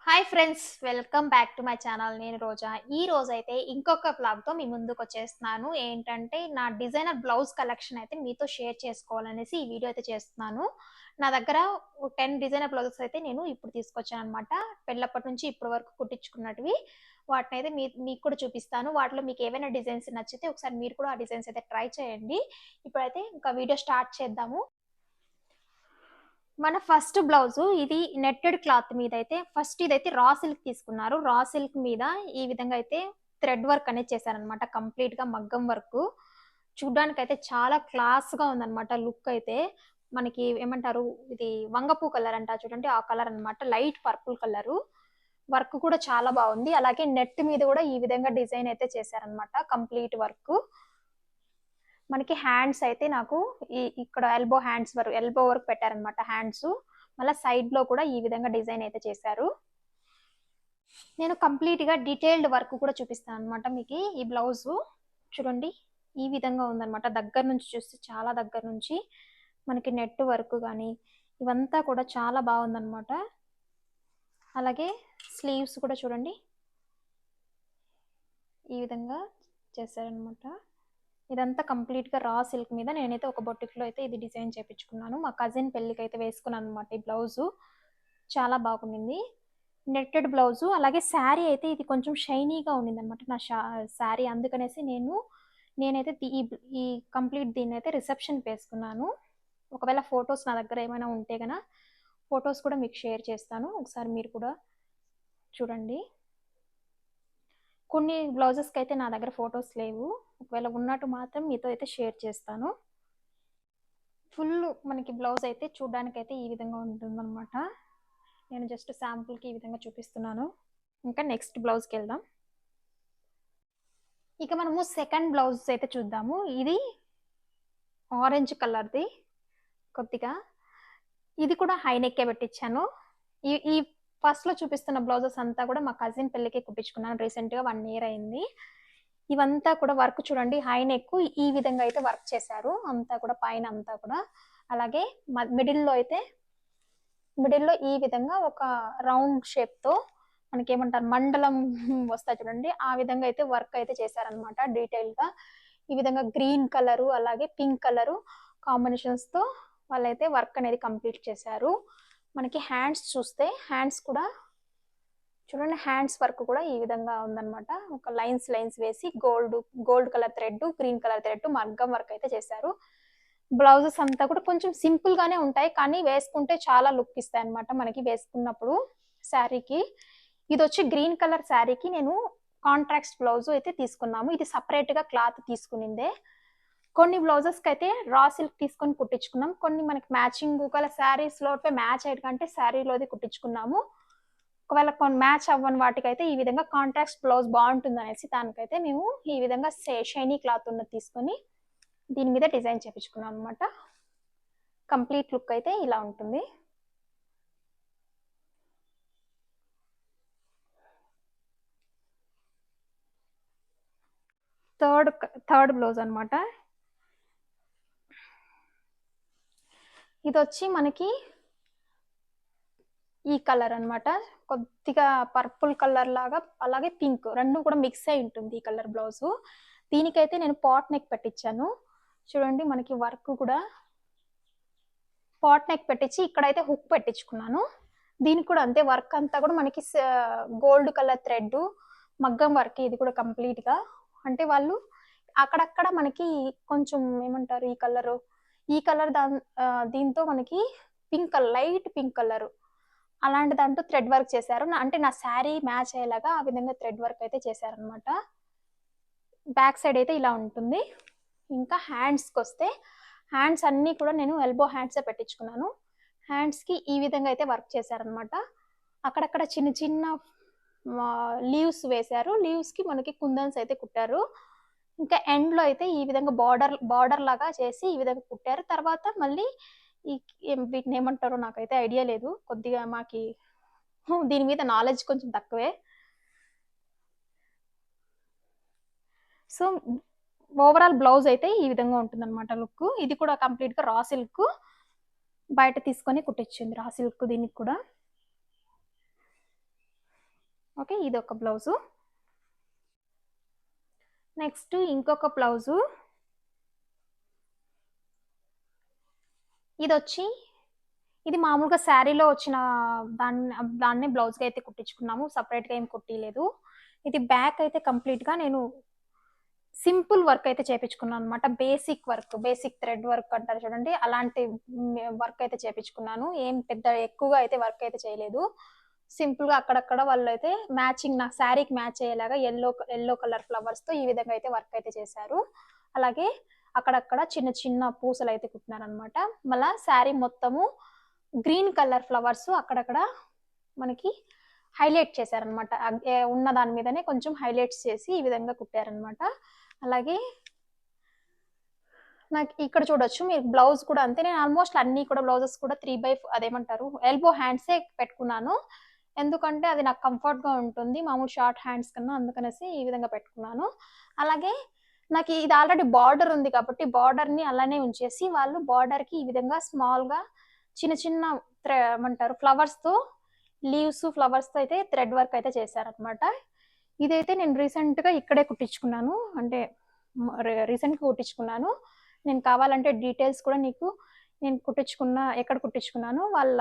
Hi friends, welcome back to my channel. నేను రోజా. ఈ రోజైతే ఇంకొక బ్లాగ్తో మీ ముందుకు వచ్చేస్తున్నాను. ఏంటంటే నా డిజైనర్ బ్లౌజ్ కలెక్షన్ అయితే మీతో షేర్ చేసుకోవాలనేసి ఈ వీడియో అయితే చేస్తున్నాను. నా దగ్గర 10 డిజైనర్ బ్లౌజెస్ అయితే నేను ఇప్పుడు తీసుకొచ్చాను అనమాట. పెళ్ళప్పటి నుంచి ఇప్పటి వరకు కుట్టించుకున్నటివి. వాటిని అయితే మీకు కూడా చూపిస్తాను. వాటిలో మీకు ఏవైనా డిజైన్స్ నచ్చితే ఒకసారి మీరు కూడా ఆ డిజైన్స్ అయితే ట్రై చేయండి. ఇప్పుడైతే ఇంకా వీడియో స్టార్ట్ చేద్దాము. మన ఫస్ట్ బ్లౌజ్ ఇది నెట్టెడ్ క్లాత్ మీద అయితే ఫస్ట్ ఇదైతే రా సిల్క్ తీసుకున్నారు. రా సిల్క్ మీద ఈ విధంగా అయితే థ్రెడ్ వర్క్ అనేది చేశారనమాట. కంప్లీట్ గా మగ్గం వర్క్ చూడడానికి అయితే చాలా క్లాస్ గా ఉందన్నమాట. లుక్ అయితే మనకి ఏమంటారు, ఇది వంగపూ కలర్ అంటారు చూడండి, ఆ కలర్ అన్నమాట. Light purple colour. వర్క్ కూడా చాలా బాగుంది. అలాగే నెట్ మీద కూడా ఈ విధంగా డిజైన్ అయితే చేశారనమాట. Complete work. మనకి హ్యాండ్స్ అయితే నాకు ఇక్కడ ఎల్బో వర్క్ పెట్టారనమాట హ్యాండ్స్. మళ్ళీ సైడ్ లో కూడా ఈ విధంగా డిజైన్ అయితే చేశారు. నేను కంప్లీట్ గా డీటెయిల్డ్ వర్క్ కూడా చూపిస్తాను అనమాట మీకు. ఈ బ్లౌజ్ చూడండి ఈ విధంగా ఉందన్నమాట. దగ్గర నుంచి చూస్తే చాలా దగ్గర నుంచి మనకి నెట్ వర్క్ కానీ ఇవంతా కూడా చాలా బాగుందన్నమాట. అలాగే స్లీవ్స్ కూడా చూడండి ఈ విధంగా చేశారనమాట. ఇదంతా కంప్లీట్ గా రా సిల్క్ మీద నేనైతే ఒక బొటిక్ లో అయితే ఇది డిజైన్ చేపించుకున్నాను. మా కజిన్ పెళ్లికి అయితే వేసుకున్నాను అనమాట. ఈ బ్లౌజ్ చాలా బాగుంది. Netted blouse. అలాగే శారీ అయితే ఇది కొంచెం షైనీగా ఉండింది అనమాట నా శారీ. అందుకనేసి నేనైతే ఈ కంప్లీట్ దీన్ని అయితే రిసెప్షన్ వేసుకున్నాను. ఒకవేళ ఫొటోస్ నా దగ్గర ఏమైనా ఉంటే గన ఫొటోస్ కూడా మీకు షేర్ చేస్తాను. ఒకసారి మీరు కూడా చూడండి. కొన్ని బ్లౌజెస్కి అయితే నా దగ్గర ఫొటోస్ లేవు. ఒకవేళ ఉన్నట్టు మాత్రం మీతో అయితే షేర్ చేస్తాను. ఫుల్ మనకి బ్లౌజ్ అయితే చూడడానికి అయితే ఈ విధంగా ఉంటుందన్నమాట. నేను జస్ట్ శాంపుల్కి ఈ విధంగా చూపిస్తున్నాను. ఇంకా నెక్స్ట్ బ్లౌజ్కి వెళ్దాం. ఇక మనము సెకండ్ బ్లౌజ్ అయితే చూద్దాము. ఇది ఆరెంజ్ కలర్ది. కొద్దిగా ఇది కూడా హై నెక్కే పెట్టించాను. ఈ ఫస్ట్ లో చూపిస్తున్న బ్లౌజెస్ అంతా కూడా మా కజిన్ పెళ్లికి కుట్టించుకున్నాను. రీసెంట్ గా 1 year అయింది. ఇవంతా కూడా వర్క్ చూడండి, హై నెక్ ఈ విధంగా అయితే వర్క్ చేశారు. అంతా కూడా పైన అంతా కూడా. అలాగే మిడిల్లో ఈ విధంగా ఒక రౌండ్ షేప్ తో మనకి ఏమంటారు మండలం వస్తాయి చూడండి, ఆ విధంగా అయితే వర్క్ అయితే చేశారనమాట. డీటెయిల్ గా ఈ విధంగా గ్రీన్ కలరు అలాగే పింక్ కలరు కాంబినేషన్స్ తో వాళ్ళైతే వర్క్ అనేది కంప్లీట్ చేశారు. మనకి హ్యాండ్స్ చూస్తే హ్యాండ్స్ కూడా చూడండి, హ్యాండ్స్ వర్క్ కూడా ఈ విధంగా ఉందన్నమాట. ఒక లైన్స్ వేసి gold colour thread, green colour thread మగ్గం వర్క్ అయితే చేశారు. బ్లౌజెస్ అంతా కూడా కొంచెం సింపుల్ గానే ఉంటాయి, కానీ వేసుకుంటే చాలా లుక్ ఇస్తాయి అనమాట మనకి వేసుకున్నప్పుడు శారీకి. ఇది వచ్చి గ్రీన్ కలర్ శారీకి నేను కాంట్రాక్ట్ బ్లౌజ్ అయితే తీసుకున్నాము. ఇది సపరేట్ గా క్లాత్ తీసుకునిందే. కొన్ని బ్లౌజెస్ కి అయితే రా సిల్క్ తీసుకొని కుట్టించుకున్నాం. కొన్ని మనకి మ్యాచింగ్ ఒకవేళ శారీస్ లో మ్యాచ్ అయ్యేటంటే శారీలోది కుట్టించుకున్నాము. ఒకవేళ కొన్ని మ్యాచ్ అవ్వని వాటికైతే ఈ విధంగా కాంట్రాక్ట్ బ్లౌజ్ బాగుంటుంది అనేసి దానికైతే మేము ఈ విధంగా షైనీ క్లాత్ ఉన్నది తీసుకొని దీని మీద డిజైన్ చేపించుకున్నాం అనమాట. కంప్లీట్ లుక్ అయితే ఇలా ఉంటుంది. థర్డ్ బ్లౌజ్ అనమాట. ఇది వచ్చి మనకి ఈ కలర్ అన్నమాట. కొద్దిగా పర్పుల్ కలర్ లాగా అలాగే పింక్ రెండు కూడా మిక్స్ అయి ఉంటుంది ఈ కలర్ బ్లౌజ్. దీనికైతే నేను పాట్ నెక్ పెట్టించాను. చూడండి మనకి వర్క్ కూడా పాట్ నెక్ పెట్టించి ఇక్కడైతే హుక్ పెట్టించుకున్నాను. దీనికి కూడా అంతే, వర్క్ అంతా కూడా మనకి గోల్డ్ కలర్ థ్రెడ్ మగ్గం వర్క్. ఇది కూడా కంప్లీట్ గా అంటే వాళ్ళు అక్కడక్కడ మనకి కొంచెం ఏమంటారు ఈ కలర్ దీంతో మనకి pink colour, light pink colour అలాంటి దాంట్లో థ్రెడ్ వర్క్ చేశారు. అంటే నా శారీ మ్యాచ్ అయ్యేలాగా ఆ విధంగా థ్రెడ్ వర్క్ అయితే చేశారనమాట. బ్యాక్ సైడ్ అయితే ఇలా ఉంటుంది. ఇంకా హ్యాండ్స్కి వస్తే హ్యాండ్స్ అన్నీ కూడా నేను ఎల్బో హ్యాండ్సే పెట్టించుకున్నాను. హ్యాండ్స్కి ఈ విధంగా అయితే వర్క్ చేశారనమాట. అక్కడక్కడ చిన్న చిన్న లీవ్స్ వేశారు. లీవ్స్కి మనకి కుందన్స్ అయితే కుట్టారు. ఇంకా ఎండ్లో అయితే ఈ విధంగా బార్డర్ లాగా చేసి ఈ విధంగా కుట్టారు. తర్వాత మళ్ళీ వీటిని ఏమంటారో నాకైతే ఐడియా లేదు. కొద్దిగా మాకి దీని మీద నాలెడ్జ్ కొంచెం తక్కువే. సో ఓవరాల్ బ్లౌజ్ అయితే ఈ విధంగా ఉంటుందన్నమాట లుక్. ఇది కూడా కంప్లీట్ గా రా సిల్క్ బయట తీసుకొని కుట్టించింది రా సిల్క్. దీనికి కూడా ఓకే, ఇది ఒక బ్లౌజు. నెక్స్ట్ ఇంకొక బ్లౌజు, ఇది మామూలుగా శారీలో వచ్చిన దాన్ని బ్లౌజ్గా అయితే కుట్టించుకున్నాము, సపరేట్గా ఏం కుట్టిలేదు. ఇది బ్యాక్ అయితే కంప్లీట్గా నేను సింపుల్ వర్క్ అయితే చేపించుకున్నాను అనమాట. బేసిక్ థ్రెడ్ వర్క్ అంటారు చూడండి, అలాంటి వర్క్ అయితే చేపించుకున్నాను. ఏం పెద్ద ఎక్కువగా అయితే వర్క్ అయితే చేయలేదు. సింపుల్ గా అక్కడక్కడ వాళ్ళు అయితే మ్యాచింగ్ నా శారీకి మ్యాచ్ అయ్యేలాగా ఎల్లో కలర్ ఫ్లవర్స్ తో ఈ విధంగా అయితే వర్క్ అయితే చేశారు. అలాగే అక్కడక్కడ చిన్న చిన్న పూసలు అయితే కుట్టినారనమాట. మళ్ళా శారీ మొత్తము గ్రీన్ కలర్ ఫ్లవర్స్ అక్కడక్కడ మనకి హైలైట్ చేశారనమాట. ఉన్న దాని మీదనే కొంచెం హైలైట్స్ చేసి ఈ విధంగా కుట్టారనమాట. అలాగే నాకు ఇక్కడ చూడొచ్చు మీరు, బ్లౌజ్ కూడా అంతే. నేను ఆల్మోస్ట్ అన్ని కూడా బ్లౌజెస్ కూడా 3/4 అదేమంటారు ఎల్బో హ్యాండ్సే పెట్టుకున్నాను, ఎందుకంటే అది నాకు కంఫర్ట్ గా ఉంటుంది మామూలు షార్ట్ హ్యాండ్స్ కన్నా, అందుకనేసి ఈ విధంగా పెట్టుకున్నాను. అలాగే నాకు ఇది ఆల్రెడీ బార్డర్ ఉంది కాబట్టి బార్డర్ ని అలానే ఉంచేసి వాళ్ళు బార్డర్ కి ఈ విధంగా స్మాల్ గా చిన్న చిన్న ఏమంటారు ఫ్లవర్స్ తో ఫ్లవర్స్ తో అయితే థ్రెడ్ వర్క్ అయితే చేశారనమాట. ఇదైతే నేను రీసెంట్ గా ఇక్కడే కుట్టించుకున్నాను, అంటే రీసెంట్ గా కుట్టించుకున్నాను. నేను కావాలంటే డీటెయిల్స్ కూడా నీకు నేను ఎక్కడ కుట్టించుకున్నాను వాళ్ళ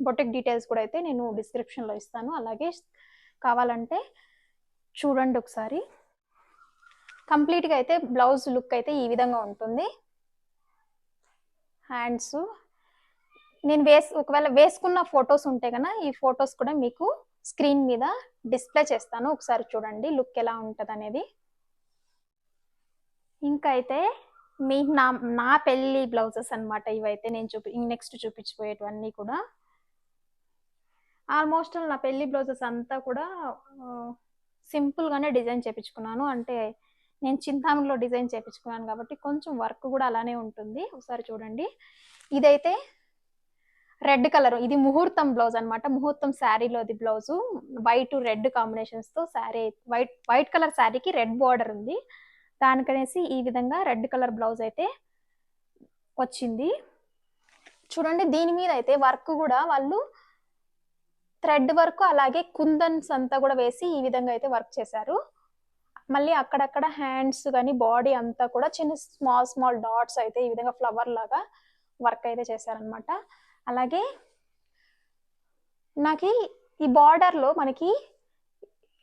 బొటిక్ డీటెయిల్స్ కూడా అయితే నేను డిస్క్రిప్షన్లో ఇస్తాను. అలాగే కావాలంటే చూడండి ఒకసారి. కంప్లీట్గా అయితే బ్లౌజ్ లుక్ అయితే ఈ విధంగా ఉంటుంది. హ్యాండ్స్ నేను ఒకవేళ వేసుకున్న ఫొటోస్ ఉంటే కన్నా ఈ ఫొటోస్ కూడా మీకు స్క్రీన్ మీద డిస్ప్లే చేస్తాను, ఒకసారి చూడండి లుక్ ఎలా ఉంటుంది అనేది. ఇంకా అయితే మీకు నా పెళ్లి బ్లౌజెస్ అనమాట ఇవైతే నేను నెక్స్ట్ చూపించిపోయేటివన్నీ కూడా. ఆల్మోస్ట్ నా పెళ్లి బ్లౌజెస్ అంతా కూడా సింపుల్గానే డిజైన్ చేపించుకున్నాను, అంటే నేను చింతామణిలో డిజైన్ చేపించుకున్నాను కాబట్టి కొంచెం వర్క్ కూడా అలానే ఉంటుంది. ఒకసారి చూడండి. ఇదైతే రెడ్ కలర్, ఇది ముహూర్తం బ్లౌజ్ అనమాట. ముహూర్తం శారీలోది బ్లౌజు, వైట్ రెడ్ కాంబినేషన్స్ తో శారీ, వైట్ కలర్ శారీకి రెడ్ బార్డర్ ఉంది, దానికనేసి ఈ విధంగా రెడ్ కలర్ బ్లౌజ్ అయితే వచ్చింది. చూడండి దీని మీద అయితే వర్క్ కూడా వాళ్ళు థ్రెడ్ వర్క్ అలాగే కుందన్స్ అంతా కూడా వేసి ఈ విధంగా అయితే వర్క్ చేశారు. మళ్ళీ అక్కడక్కడ హ్యాండ్స్ కానీ బాడీ అంతా కూడా చిన్న స్మాల్ డాట్స్ అయితే ఈ విధంగా ఫ్లవర్ లాగా వర్క్ అయితే చేశారనమాట. అలాగే నాకు ఈ బార్డర్ లో మనకి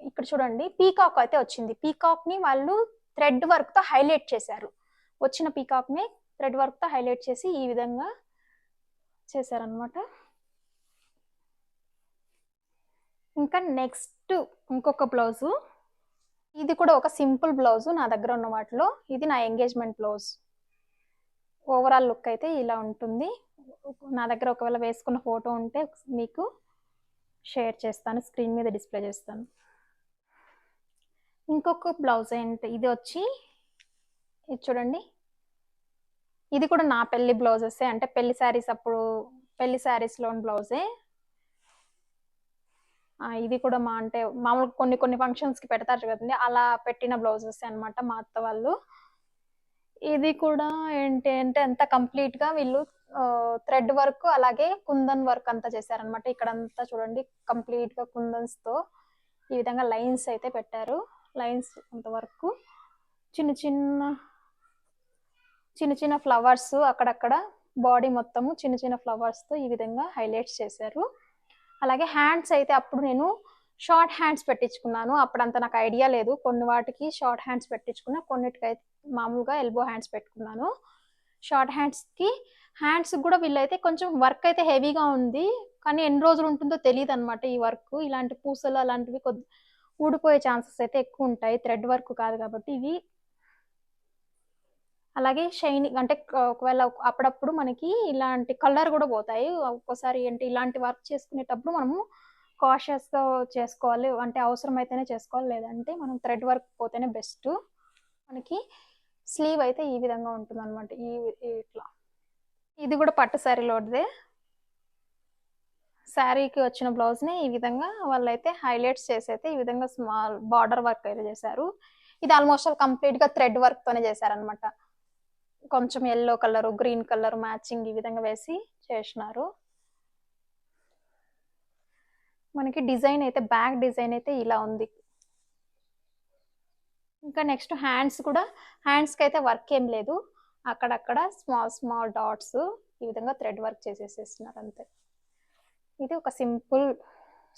ఇక్కడ చూడండి పీకాక్ అయితే వచ్చింది. పీకాక్ ని వాళ్ళు థ్రెడ్ వర్క్ తో హైలైట్ చేశారు. వచ్చిన పీకాక్ ని థ్రెడ్ వర్క్ తో హైలైట్ చేసి ఈ విధంగా చేశారనమాట. ఇంకా నెక్స్ట్ ఇంకొక బ్లౌజు, ఇది కూడా ఒక సింపుల్ బ్లౌజు నా దగ్గర ఉన్న వాటిలో. ఇది నా ఎంగేజ్మెంట్ బ్లౌజ్. ఓవరాల్ లుక్ అయితే ఇలా ఉంటుంది. నా దగ్గర ఒకవేళ వేసుకున్న ఫోటో ఉంటే మీకు షేర్ చేస్తాను, స్క్రీన్ మీద డిస్ప్లే చేస్తాను. ఇంకొక బ్లౌజ్ ఏంటి, ఇది వచ్చి ఇది చూడండి, ఇది కూడా నా పెళ్లి బ్లౌజెస్, అంటే పెళ్లి శారీస్లోని బ్లౌజే. ఇది కూడా అంటే మామూలుగా కొన్ని ఫంక్షన్స్కి పెడతారు కదండి, అలా పెట్టిన బ్లౌజెస్ అనమాట మా అత్త వాళ్ళు. ఇది కూడా ఏంటి అంటే అంత కంప్లీట్గా వీళ్ళు థ్రెడ్ వర్క్ అలాగే కుందన్ వర్క్ అంతా చేశారనమాట. ఇక్కడ అంతా చూడండి కంప్లీట్గా కుందన్స్తో ఈ విధంగా లైన్స్ అయితే పెట్టారు. లైన్స్ అంత వరకు చిన్న చిన్న ఫ్లవర్స్ అక్కడక్కడ బాడీ మొత్తము చిన్న ఫ్లవర్స్తో ఈ విధంగా హైలైట్స్ చేశారు. అలాగే హ్యాండ్స్ అయితే అప్పుడు నేను షార్ట్ హ్యాండ్స్ పెట్టించుకున్నాను, అప్పుడంత నాకు ఐడియా లేదు. కొన్ని వాటికి షార్ట్ హ్యాండ్స్ పెట్టించుకున్నా, కొన్నిటికైతే మామూలుగా ఎల్బో హ్యాండ్స్ పెట్టుకున్నాను. షార్ట్ హ్యాండ్స్ కూడా వీళ్ళైతే కొంచెం వర్క్ అయితే హెవీగా ఉంది, కానీ ఎన్ని రోజులు ఉంటుందో తెలియదు అనమాట ఈ వర్క్. ఇలాంటి పూసలు అలాంటివి ఊడిపోయే ఛాన్సెస్ అయితే ఎక్కువ ఉంటాయి, థ్రెడ్ వర్క్ కాదు కాబట్టి ఇవి. అలాగే షైనింగ్ అంటే ఒకవేళ అప్పుడప్పుడు మనకి ఇలాంటి కలర్ కూడా పోతాయి ఒక్కోసారి. అంటే ఇలాంటి వర్క్ చేసుకునేటప్పుడు మనము కాషియస్గా చేసుకోవాలి, అంటే అవసరమైతేనే చేసుకోవాలి, లేదంటే మనం థ్రెడ్ వర్క్ పోతేనే బెస్ట్. మనకి స్లీవ్ అయితే ఈ విధంగా ఉంటుంది అనమాట, ఇట్లా. ఇది కూడా పట్టు శారీలోదే. శారీకి వచ్చిన బ్లౌజ్ని ఈ విధంగా వాళ్ళైతే హైలైట్స్ చేసి అయితే ఈ విధంగా స్మాల్ బార్డర్ వర్క్ అయితే చేశారు. ఇది ఆల్మోస్ట్ కంప్లీట్గా థ్రెడ్ వర్క్తోనే చేశారనమాట. కొంచెం yellow colour green colour matching ఈ విధంగా వేసి చేసినారు. మనకి డిజైన్ అయితే బ్యాక్ డిజైన్ అయితే ఇలా ఉంది. ఇంకా నెక్స్ట్ హ్యాండ్స్ కూడా, హ్యాండ్స్కి అయితే వర్క్ ఏం లేదు, అక్కడక్కడ స్మాల్ స్మాల్ డాట్స్ ఈ విధంగా థ్రెడ్ వర్క్ చేసేసేస్తున్నారు అంతే. ఇది ఒక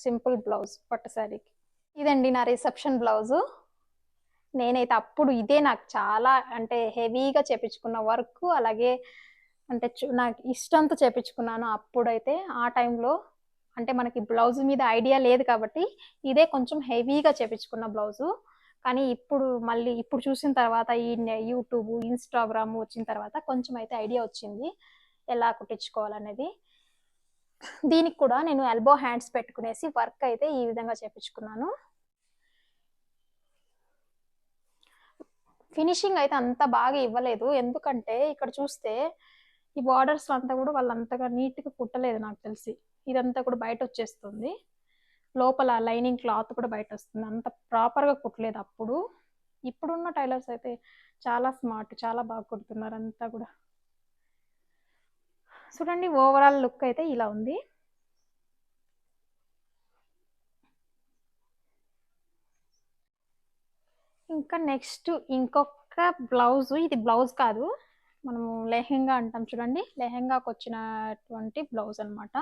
సింపుల్ బ్లౌజ్ పట్టు శారీకి. ఇదండి నా రిసెప్షన్ బ్లౌజు. నేనైతే అప్పుడు ఇదే నాకు చాలా అంటే హెవీగా చేపించుకున్న వర్క్, అలాగే అంటే నాకు ఇష్టంతో చేపించుకున్నాను అప్పుడైతే. ఆ టైంలో అంటే మనకి బ్లౌజ్ మీద ఐడియా లేదు కాబట్టి ఇదే కొంచెం హెవీగా చేపించుకున్న బ్లౌజు. కానీ ఇప్పుడు చూసిన తర్వాత ఈ యూట్యూబ్, ఇన్స్టాగ్రామ్ వచ్చిన తర్వాత కొంచెం అయితే ఐడియా వచ్చింది ఎలా కుట్టించుకోవాలనేది. దీనికి కూడా నేను ఎల్బో హ్యాండ్స్ పెట్టుకునేసి వర్క్ అయితే ఈ విధంగా చేపించుకున్నాను. ఫినిషింగ్ అయితే అంత బాగా ఇవ్వలేదు, ఎందుకంటే ఇక్కడ చూస్తే ఈ బార్డర్స్ అంతా కూడా వాళ్ళు అంతగా నీట్గా కుట్టలేదు నాకు తెలిసి. ఇదంతా కూడా బయట వచ్చేస్తుంది, లోపల లైనింగ్ క్లాత్ కూడా బయట వస్తుంది, అంత ప్రాపర్గా కుట్టలేదు అప్పుడు. ఇప్పుడున్న టైలర్స్ అయితే చాలా స్మార్ట్, చాలా బాగా కుడుతున్నారు అంతా కూడా. చూడండి ఓవరాల్ లుక్ అయితే ఇలా ఉంది. ఇంకా నెక్స్ట్ ఇంకొక బ్లౌజ్, ఇది బ్లౌజ్ కాదు, మనము లెహెంగా అంటాం చూడండి, లెహెంగాకి వచ్చినటువంటి బ్లౌజ్ అనమాట.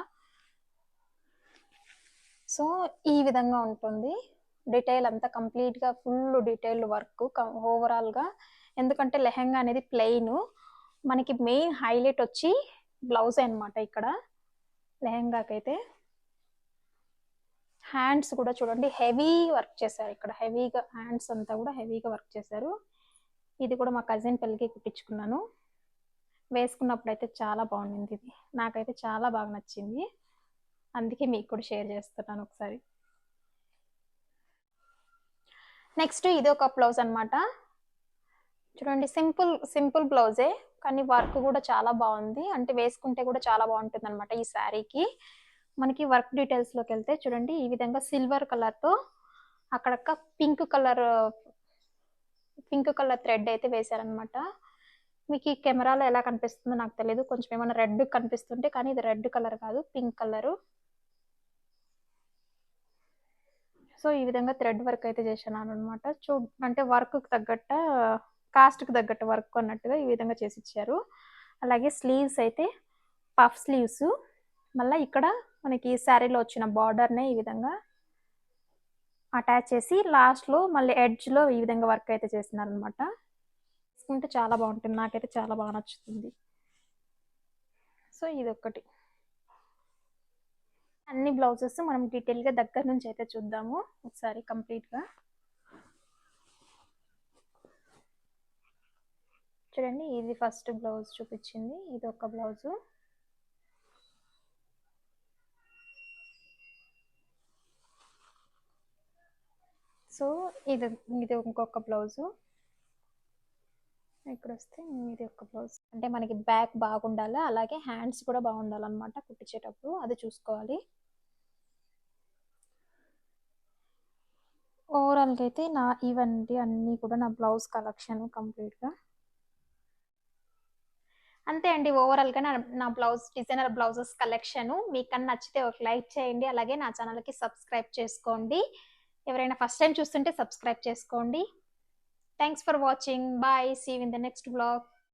సో ఈ విధంగా ఉంటుంది డీటెయిల్ అంతా, కంప్లీట్గా ఫుల్ డీటెయిల్ వర్క్ ఓవరాల్గా. ఎందుకంటే లెహెంగా అనేది ప్లెయిన్, మనకి మెయిన్ హైలైట్ వచ్చి బ్లౌజ్ అనమాట ఇక్కడ లెహెంగాకైతే. హ్యాండ్స్ కూడా చూడండి హెవీ వర్క్ చేశారు ఇక్కడ, హెవీగా హ్యాండ్స్ అంతా కూడా హెవీగా వర్క్ చేశారు. ఇది కూడా మా కజిన్ పెళ్ళికి కుట్టించుకున్నాను, వేసుకున్నప్పుడు అయితే చాలా బాగుండింది, ఇది నాకైతే చాలా బాగా నచ్చింది, అందుకే మీకు కూడా షేర్ చేస్తున్నాను ఒకసారి. నెక్స్ట్ ఇది ఒక బ్లౌజ్ అనమాట, చూడండి సింపుల్ బ్లౌజే కానీ వర్క్ కూడా చాలా బాగుంది, అంటే వేసుకుంటే కూడా చాలా బాగుంటుంది అనమాట ఈ శారీకి. మనకి వర్క్ డీటెయిల్స్లోకి వెళ్తే చూడండి ఈ విధంగా సిల్వర్ కలర్తో అక్కడక్క పింక్ కలర్ థ్రెడ్ అయితే వేశారనమాట. మీకు ఈ కెమెరాలో ఎలా కనిపిస్తుందో నాకు తెలియదు, కొంచెం ఏమైనా రెడ్ కనిపిస్తుంటే, కానీ ఇది రెడ్ కలర్ కాదు, పింక్ కలరు. సో ఈ విధంగా థ్రెడ్ వర్క్ అయితే చేశాను అనమాట. అంటే వర్క్కి తగ్గట్ట, కాస్ట్కి తగ్గట్టు వర్క్ అన్నట్టుగా ఈ విధంగా చేసి ఇచ్చారు. అలాగే స్లీవ్స్ అయితే పఫ్ స్లీవ్స్, మళ్ళీ ఇక్కడ మనకి శారీలో వచ్చిన బార్డర్నే ఈ విధంగా అటాచ్ చేసి లాస్ట్లో మళ్ళీ ఎడ్జ్లో ఈ విధంగా వర్క్ అయితే చేస్తున్నారు అనమాట. వేసుకుంటే చాలా బాగుంటుంది, నాకైతే చాలా బాగా నచ్చుతుంది. సో ఇది ఒకటి. అన్ని బ్లౌజెస్ మనం డీటెయిల్గా దగ్గర నుంచి అయితే చూద్దాము ఒకసారి కంప్లీట్గా. చూడండి ఇది ఫస్ట్ బ్లౌజ్ చూపించింది, ఇది ఒక బ్లౌజు. సో ఇది ఇంకొక బ్లౌజు. ఇక్కడ వస్తే ఇది ఒక బ్లౌజ్. అంటే మనకి బ్యాక్ బాగుండాలి, అలాగే హ్యాండ్స్ కూడా బాగుండాలన్నమాట కుట్టించేటప్పుడు, అది చూసుకోవాలి. ఓవరాల్గా అయితే ఇవన్నీ అన్నీ కూడా నా బ్లౌజ్ కలెక్షన్ కంప్లీట్గా అంతే అండి. ఓవరాల్గా నా డిజైనర్ బ్లౌజెస్ కలెక్షన్ మీకు నచ్చితే ఒక లైక్ చేయండి, అలాగే నా ఛానల్కి సబ్స్క్రైబ్ చేసుకోండి. ఎవరైనా ఫస్ట్ టైం చూస్తుంటే సబ్స్క్రైబ్ చేసుకోండి. Thanks for watching, bye, see you in the next blog.